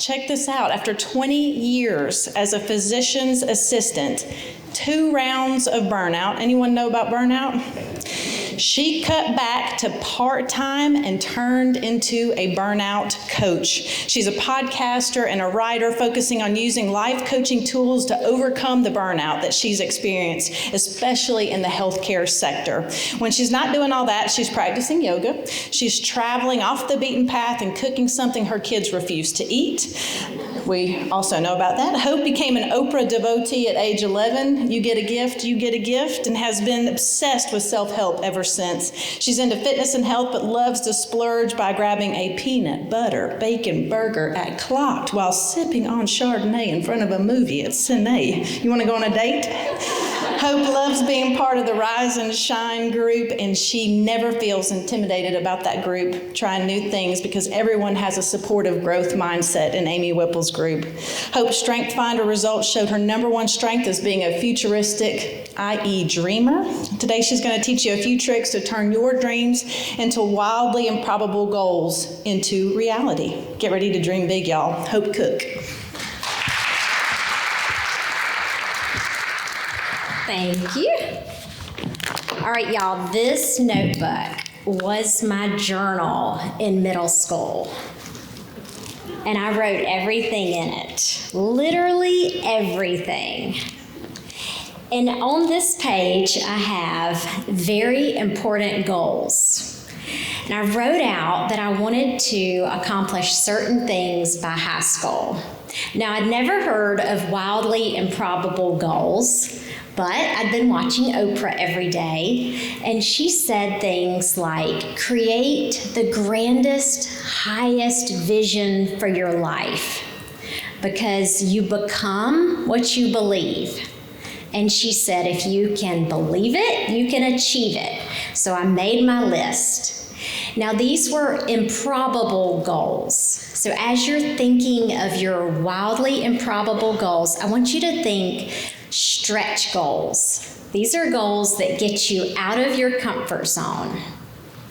check this out. After 20 years as a physician's assistant, 2 rounds of burnout. Anyone know about burnout? She cut back to part-time and turned into a burnout coach. She's a podcaster and a writer focusing on using life coaching tools to overcome the burnout that she's experienced, especially in the healthcare sector. When she's not doing all that, she's practicing yoga. She's traveling off the beaten path and cooking something her kids refuse to eat. We also know about that. Hope became an Oprah devotee at age 11. You get a gift, you get a gift, and has been obsessed with self-help ever since. She's into fitness and health, but loves to splurge by grabbing a peanut butter bacon burger at Clocked while sipping on Chardonnay in front of a movie at Cine. You want to go on a date? Hope loves being part of the Rise and Shine group, and she never feels intimidated about that group, trying new things, because everyone has a supportive growth mindset in Amy Whipple's group. Hope's Strength Finder results showed her number 1 strength as being a futuristic, i.e. dreamer. Today she's going to teach you a few tricks to turn your dreams into wildly improbable goals into reality. Get ready to dream big, y'all. Hope Cook. Thank you. All right, y'all, this notebook was my journal in middle school. And I wrote everything in it, literally everything. And on this page, I have very important goals. And I wrote out that I wanted to accomplish certain things by high school. Now, I'd never heard of wildly improbable goals, but I'd been watching Oprah every day, and she said things like, create the grandest, highest vision for your life, because you become what you believe. And she said, if you can believe it, you can achieve it. So I made my list. Now, these were improbable goals. So as you're thinking of your wildly improbable goals, I want you to think stretch goals. These are goals that get you out of your comfort zone.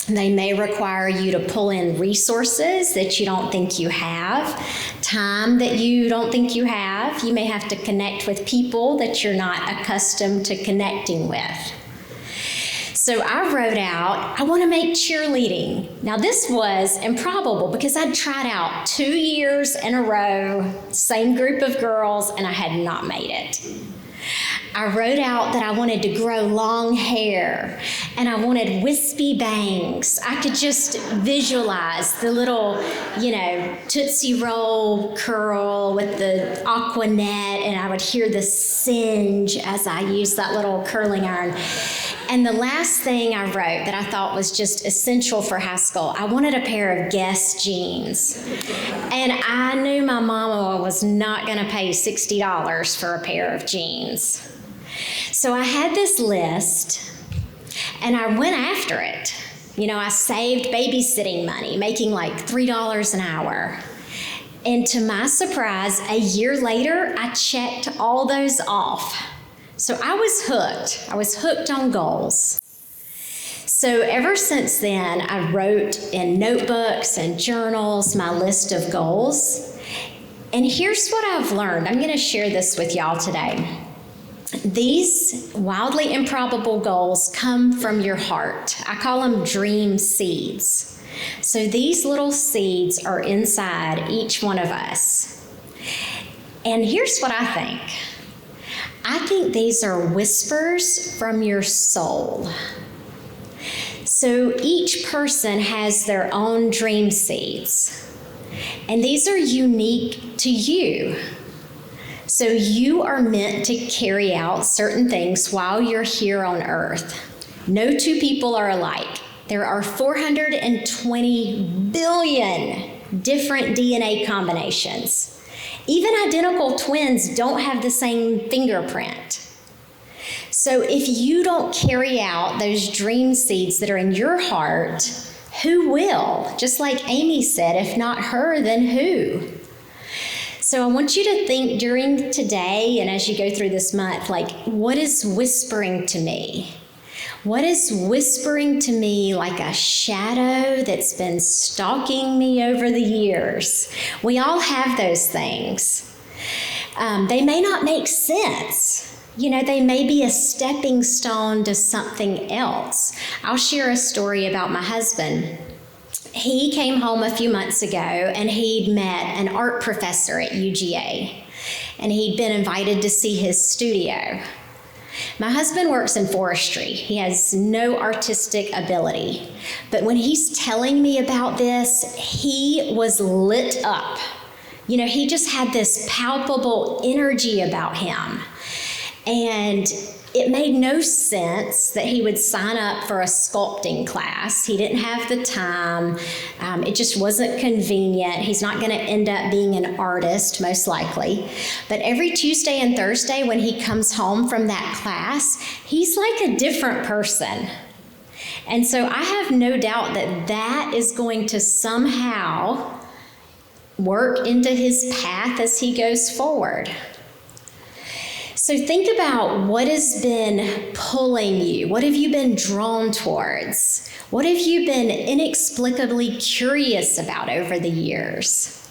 They may require you to pull in resources that you don't think you have, time that you don't think you have. You may have to connect with people that you're not accustomed to connecting with. So I wrote out, I want to make cheerleading. Now this was improbable because I'd tried out 2 years in a row, same group of girls, and I had not made it. I wrote out that I wanted to grow long hair and I wanted wispy bangs. I could just visualize the little, Tootsie Roll curl with the aqua net, and I would hear the singe as I used that little curling iron. And the last thing I wrote that I thought was just essential for high school, I wanted a pair of Guess jeans. And I knew my mama was not going to pay $60 for a pair of jeans. So I had this list, and I went after it. I saved babysitting money, making like $3 an hour. And to my surprise, a year later, I checked all those off. So I was hooked. I was hooked on goals. So ever since then, I wrote in notebooks and journals my list of goals. And here's what I've learned. I'm going to share this with y'all today. These wildly improbable goals come from your heart. I call them dream seeds. So these little seeds are inside each one of us. And here's what I think. I think these are whispers from your soul. So each person has their own dream seeds. And these are unique to you. So you are meant to carry out certain things while you're here on earth. No 2 people are alike. There are 420 billion different DNA combinations. Even identical twins don't have the same fingerprint. So if you don't carry out those dream seeds that are in your heart, who will? Just like Amy said, if not her, then who? So I want you to think during today and as you go through this month, like, what is whispering to me? What is whispering to me like a shadow that's been stalking me over the years? We all have those things. They may not make sense. They may be a stepping stone to something else. I'll share a story about my husband. He came home a few months ago and he'd met an art professor at UGA, and he'd been invited to see his studio. My husband works in forestry. He has no artistic ability. But when he's telling me about this, he was lit up. He just had this palpable energy about him. And it made no sense that he would sign up for a sculpting class. He didn't have the time. It just wasn't convenient. He's not going to end up being an artist, most likely. But every Tuesday and Thursday when he comes home from that class, he's like a different person. And so I have no doubt that that is going to somehow work into his path as he goes forward. So think about what has been pulling you. What have you been drawn towards? What have you been inexplicably curious about over the years?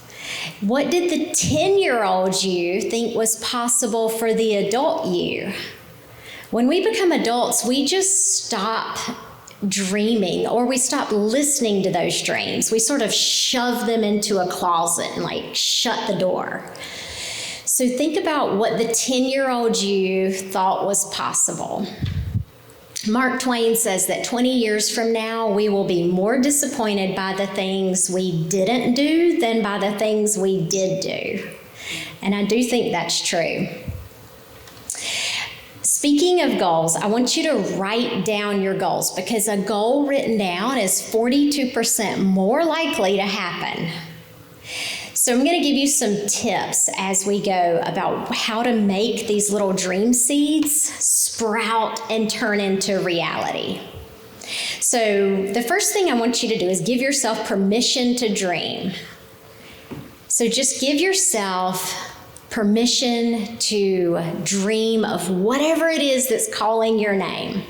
What did the 10-year-old you think was possible for the adult you? When we become adults, we just stop dreaming, or we stop listening to those dreams. We sort of shove them into a closet and shut the door. So think about what the 10-year-old you thought was possible. Mark Twain says that 20 years from now, we will be more disappointed by the things we didn't do than by the things we did do. And I do think that's true. Speaking of goals, I want you to write down your goals, because a goal written down is 42% more likely to happen. So I'm going to give you some tips as we go about how to make these little dream seeds sprout and turn into reality. So the first thing I want you to do is give yourself permission to dream. So just give yourself permission to dream of whatever it is that's calling your name.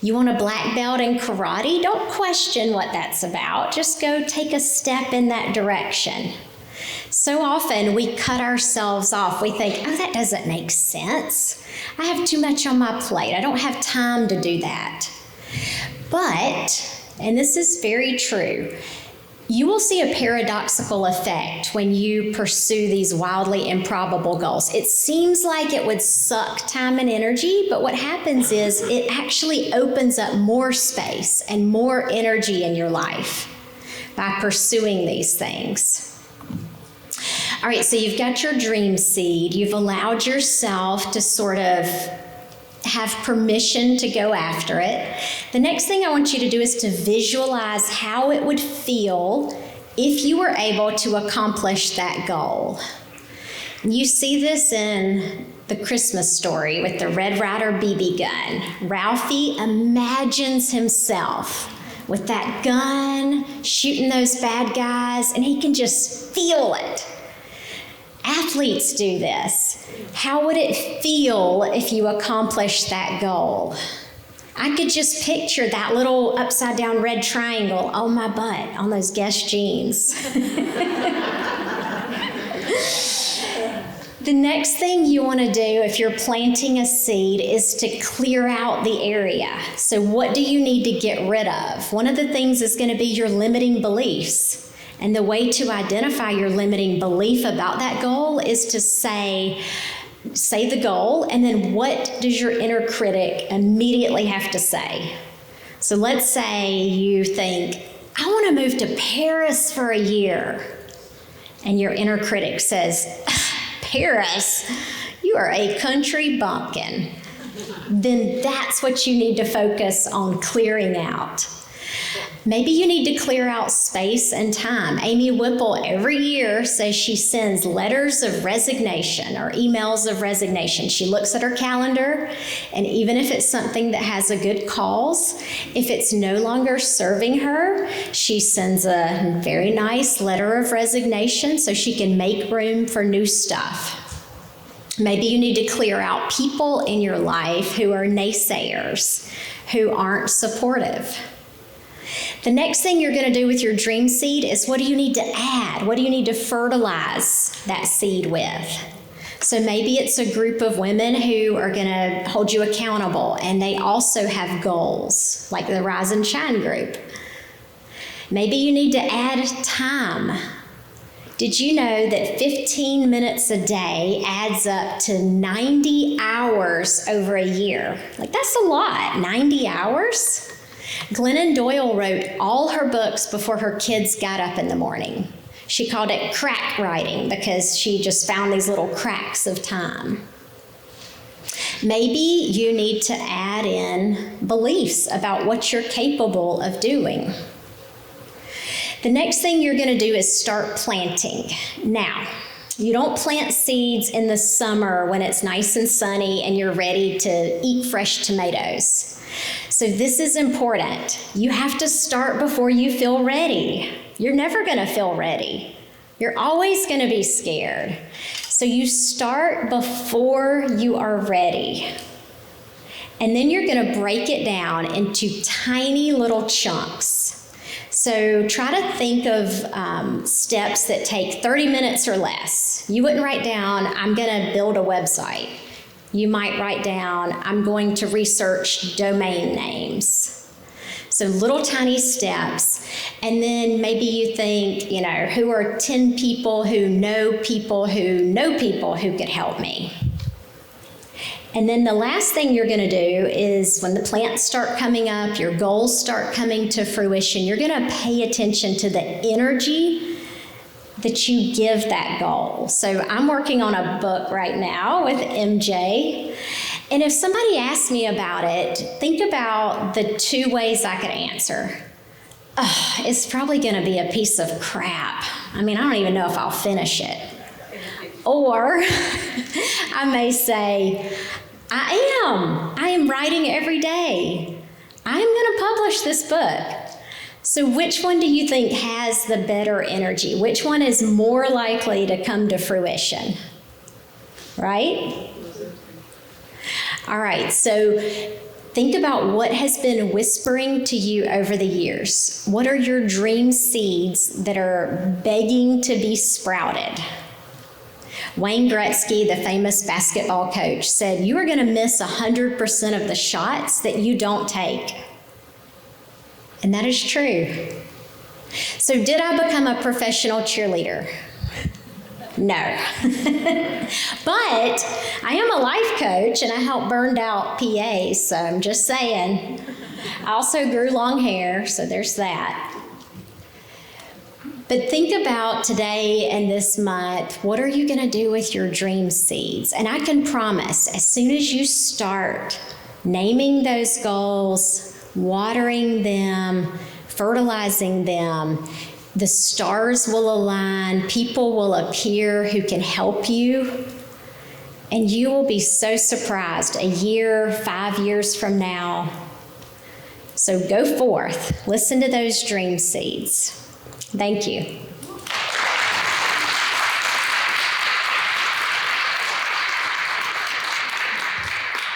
You want a black belt in karate? Don't question what that's about. Just go take a step in that direction. So often we cut ourselves off. We think, oh, that doesn't make sense. I have too much on my plate. I don't have time to do that. But, and this is very true, you will see a paradoxical effect when you pursue these wildly improbable goals. It seems like it would suck time and energy, but what happens is it actually opens up more space and more energy in your life by pursuing these things. All right, so you've got your dream seed. You've allowed yourself to sort of have permission to go after it. The next thing I want you to do is to visualize how it would feel if you were able to accomplish that goal. You see this in the Christmas Story with the Red Ryder BB gun. Ralphie imagines himself with that gun shooting those bad guys, and he can just feel it. Athletes do this. How would it feel if you accomplished that goal? I could just picture that little upside down red triangle on my butt on those Guess jeans. The next thing you want to do if you're planting a seed is to clear out the area. So what do you need to get rid of? One of the things is going to be your limiting beliefs. And the way to identify your limiting belief about that goal is to say the goal, and then what does your inner critic immediately have to say? So let's say you think, I want to move to Paris for a year. And your inner critic says, Paris? You are a country bumpkin. Then that's what you need to focus on clearing out. Maybe you need to clear out space and time. Amy Whipple every year says she sends letters of resignation or emails of resignation. She looks at her calendar, and even if it's something that has a good cause, if it's no longer serving her, she sends a very nice letter of resignation so she can make room for new stuff. Maybe you need to clear out people in your life who are naysayers, who aren't supportive. The next thing you're going to do with your dream seed is, what do you need to add? What do you need to fertilize that seed with? So maybe it's a group of women who are going to hold you accountable, and they also have goals, like the Rise and Shine group. Maybe you need to add time. Did you know that 15 minutes a day adds up to 90 hours over a year? Like, that's a lot, 90 hours? Glennon Doyle wrote all her books before her kids got up in the morning. She called it crack writing because she just found these little cracks of time. Maybe you need to add in beliefs about what you're capable of doing. The next thing you're going to do is start planting. Now, you don't plant seeds in the summer when it's nice and sunny and you're ready to eat fresh tomatoes. So this is important. You have to start before you feel ready. You're never going to feel ready. You're always going to be scared. So you start before you are ready. And then you're going to break it down into tiny little chunks. So try to think of steps that take 30 minutes or less. You wouldn't write down, I'm going to build a website. You might write down, I'm going to research domain names. So little tiny steps. And then maybe you think, who are 10 people who know people who could help me? And then the last thing you're going to do is, when the plants start coming up, your goals start coming to fruition, you're going to pay attention to the energy that you give that goal. So I'm working on a book right now with MJ. And if somebody asks me about it, think about the two ways I could answer. It's probably going to be a piece of crap. I don't even know if I'll finish it. Or I may say, I am writing every day. I'm going to publish this book. So which one do you think has the better energy? Which one is more likely to come to fruition? Right? All right, so think about what has been whispering to you over the years. What are your dream seeds that are begging to be sprouted? Wayne Gretzky, the famous basketball coach, said, you are going to miss 100% of the shots that you don't take. And that is true. So did I become a professional cheerleader? No. But I am a life coach and I help burned out PAs, so I'm just saying. I also grew long hair, so there's that. But think about today and this month, what are you going to do with your dream seeds? And I can promise, as soon as you start naming those goals, watering them, fertilizing them, the stars will align, people will appear who can help you, and you will be so surprised a year, 5 years from now. So go forth, listen to those dream seeds. Thank you.